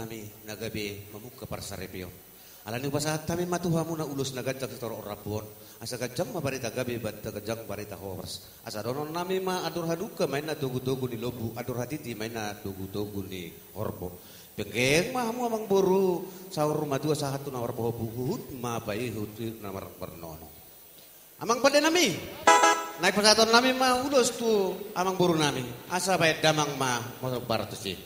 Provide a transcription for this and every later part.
nami nagabi mamuka parsaripyo. Alani upasahat kami matuhamu na ulus nagajang sa toro orabon. Asa gajang mabarita gabi bat gajang barita hors. Asa donon nami ma adur haduka main na dugu-dugu ni lobu, adur hatiti main na dugu-dugu ni horbo. Pengkeng mahamu amang buru sahur rumah dua sahatu na horbo buhut ma bai hut na bernono. Amang pada nami. Naik persatuan nami ma ulus tu amang buru nami. Asa baik damang ma masuk barat sih.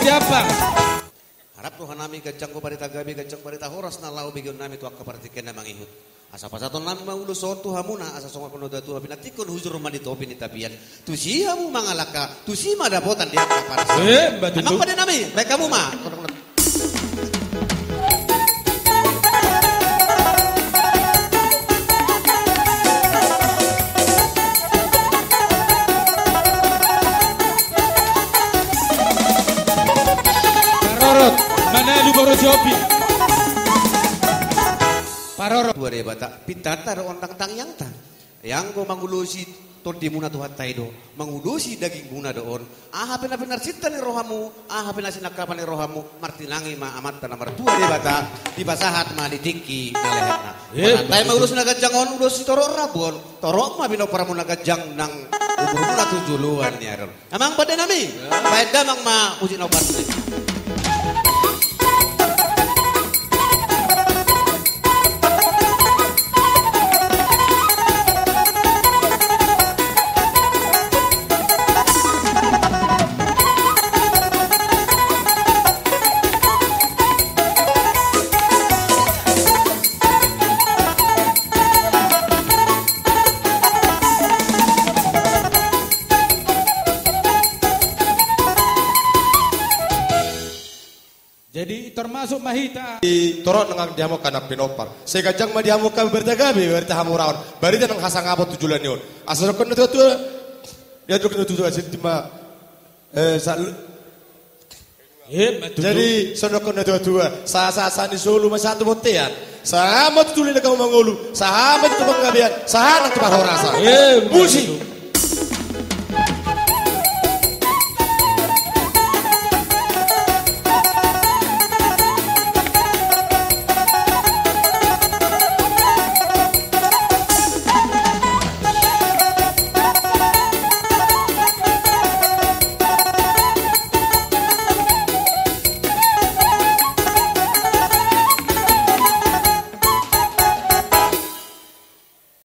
Siapa? Harap Tuhan nami gajang ko parita gabi gajang parita horas na lau bigyon nami tuak kapartiken na mangihut. Asa pasaton nami maulus sotu hamuna asa songa konoda tu pinatikon huzur mani topi ni tabian. Tu si hamu mangalaka, tu si madapotan dia kaparsa. Emang pada nami, baik kamu mah. Mana lu baru jopi? Parorok. Dua deh bata, pitata ada orang tang yang tang. Yang ko mangulusi tondi muna tuhat taido, mangulusi daging muna doon. Ah pena benar cita ni rohamu, ah pena sinakapan ni rohamu. Martinangi ma amat tanah dua deh bata, di basahat ma di diki nalehatna. Tay mangulus nagajangon ulus si toro rabon, torok ma bino para muna gajang nang ubur muna tujuluan ni aron. Amang pada nami, baik damang ma uji nobat. Jadi termasuk mahita. Torok nengang diamu kanak pinopar. Saya kajang mah diamu kan bertagabi bertahamu rawan. Bari tenang hasang apa tujuan niun. Asal kon itu ya tu kena tujuan sintima. Jadi sono kon itu sa ni solo mas satu botean. Sama tu tulis kamu mangulu. Sama tu pengabian. Sana tu parorasa. Musi.